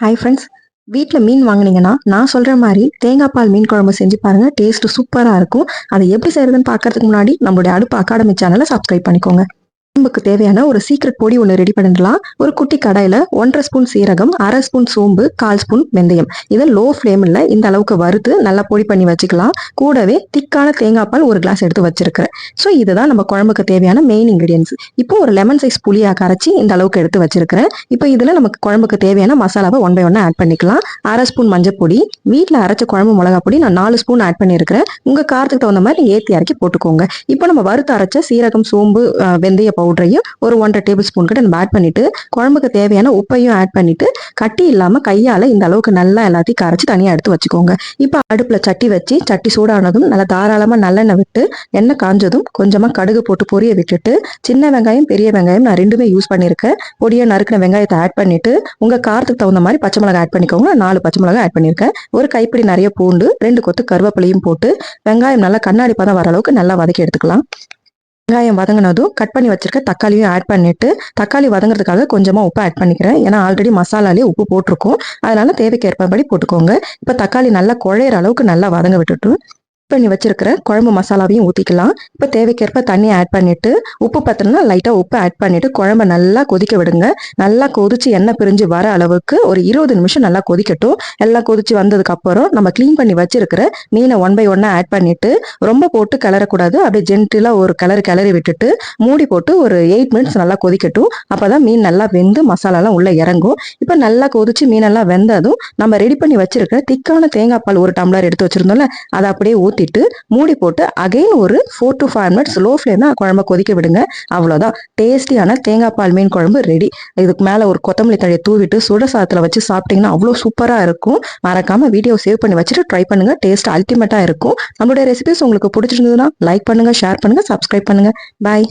Hi friends. வீட்டில் மீன் வாங்குனீங்கன்னா நான் சொல்கிற மாதிரி தேங்காய் பால் மீன் குழம்பு செஞ்சு பாருங்கள். டேஸ்ட்டு சூப்பராக இருக்கும். அதை எப்படி செய்கிறதுன்னு பார்க்கறதுக்கு முன்னாடி நம்மளுடைய அடுப்பு அகாடமி சேனலை சப்ஸ்கிரைப் பண்ணிக்கோங்க. குழம்புக்கு தேவையான ஒரு சீக்ரெட் பொடி ஒன்று ரெடி பண்ணிடலாம். ஒரு குட்டி கடாயில் 1.5 ஸ்பூன் சீரகம், 1/2 ஸ்பூன் சோம்பு, 1/4 ஸ்பூன் வெந்தயம் இதை லோ ஃப்ளேமில் இந்த அளவுக்கு வறுத்து நல்லா பொடி பண்ணி வச்சுக்கலாம். கூடவே திக்கான தேங்காய் பால் ஒரு கிளாஸ் எடுத்து வச்சிருக்கிறேன். ஸோ இதுதான் நம்ம குழம்புக்கு தேவையான மெயின் இன்கிரீடியன்ஸ். இப்போ ஒரு லெமன் சைஸ் புளியாக கரைச்சி இந்த அளவுக்கு எடுத்து வச்சிருக்கிறேன். இப்போ இதில் நமக்கு குழம்புக்கு தேவையான மசாலாவை 1 by 1 ஆட் பண்ணிக்கலாம். 1/2 ஸ்பூன் மஞ்சள் பொடி, வீட்டில் அரைச்ச குழம்பு மிளகா பொடி நான் 4 ஸ்பூன் ஆட் பண்ணியிருக்கிறேன். உங்கள் காரத்துக்கு தகுந்த மாதிரி ஏற்றி இறக்கி போட்டுக்கோங்க. இப்போ நம்ம வறுத்து அரைச்ச சீரகம், சோம்பு, வெந்தய பவுடரையும் ஒரு 1.5 டேபிள் ஸ்பூன் கிட்ட நம்ம ஆட் பண்ணிட்டு குழம்புக்கு தேவையான உப்பையும் ஆட் பண்ணிட்டு கட்டி இல்லாம கையால இந்த அளவுக்கு நல்லா எல்லாத்தையும் கரைச்சி தனியா எடுத்து வச்சுக்கோங்க. இப்போ அடுப்புல சட்டி வச்சு சட்டி சூடானதும் நல்லா தாராளமா நல்லெண்ணெய் விட்டு எண்ணெய் காஞ்சதும் கொஞ்சமா கடுகு போட்டு பொரிய விட்டுட்டு சின்ன வெங்காயம், பெரிய வெங்காயம் நான் ரெண்டுமே யூஸ் பண்ணியிருக்கேன். பொடியை நறுக்கின வெங்காயத்தை ஆட் பண்ணிட்டு உங்க காரத்துக்கு தகுந்த மாதிரி பச்சை மிளகாய் ஆட் பண்ணிக்கோங்க. 4 பச்சை மிளகாய் ஆட் பண்ணியிருக்கேன். ஒரு கைப்பிடி நிறைய பூண்டு, 2 கொத்து கருவேப்பிலையும் போட்டு வெங்காயம் நல்லா கண்ணாடி பதம் வர அளவுக்கு நல்லா வதக்கி எடுத்துக்கலாம். வெங்காயம் வதங்கினதும் கட் பண்ணி வச்சிருக்க தக்காளியும் ஆட் பண்ணிட்டு தக்காளி வதங்குறதுக்காக கொஞ்சமா உப்பு ஆட் பண்ணிக்கிறேன். ஏன்னா ஆல்ரெடி மசாலாலேயே உப்பு போட்டிருக்கோம். அதனால தேவைக்கு ஏற்பபடி போட்டுக்கோங்க. இப்போ தக்காளி நல்லா குழையிற அளவுக்கு நல்லா வதங்க விட்டுட்டு பண்ணி வச்சிருக்கிற குழம்பு மசாலாவையும் ஊற்றிக்கலாம். இப்போ தேவைக்கேற்ப தண்ணி ஆட் பண்ணிட்டு உப்பு பத்தலன்னா லைட்டாக உப்பு ஆட் பண்ணிட்டு குழம்பை நல்லா கொதிக்க விடுங்க. நல்லா கொதிச்சு எண்ணெய் பிரிஞ்சு வர அளவுக்கு ஒரு 20 நிமிஷம் நல்லா கொதிக்கட்டும். எல்லாம் கொதிச்சு வந்ததுக்கு அப்புறம் நம்ம க்ளீன் பண்ணி வச்சிருக்கிற மீனை 1 by 1 ஆட் பண்ணிட்டு ரொம்ப போட்டு கிளறக்கூடாது. அப்படியே ஜென்டிலாக ஒரு கிளறி விட்டுட்டு மூடி போட்டு ஒரு 8 மினிட்ஸ் நல்லா கொதிக்கட்டும். அப்போதான் மீன் நல்லா வெந்து மசாலாலாம் உள்ள இறங்கும். இப்போ நல்லா கொதிச்சு மீனெல்லாம் வெந்ததும் நம்ம ரெடி பண்ணி வச்சிருக்கிற திக்கான தேங்காய் பால் ஒரு டம்ளர் எடுத்து வச்சிருந்தோம்ல, அதை அப்படியே ஊத்திட்டு மூடி போட்டு அகைன் ஒரு 4 to 5 மினிட்ஸ் லோ ஃப்ளேம்ல குழம்பு கொதிக்க விடுங்க. அவ்வளவுதான், டேஸ்டியான தேங்காய் பால் மீன் குழம்பு ரெடி. இதுக்கு மேல ஒரு கொத்தமல்லி தழையை தூவிட்டு சுட சாதத்துல வச்சு சாப்பிட்டீங்கன்னா அவ்வளவு சூப்பரா இருக்கும். மறக்காம வீடியோ சேவ் பண்ணி வச்சுட்டு ட்ரை பண்ணுங்க. டேஸ்ட் அல்டிமேட்டா இருக்கும். நம்மளுடைய ரெசிபிஸ் உங்களுக்கு பிடிச்சிருந்ததுன்னா லைக் பண்ணுங்க, ஷேர் பண்ணுங்க, சப்ஸ்கிரைப் பண்ணுங்க. பாய்.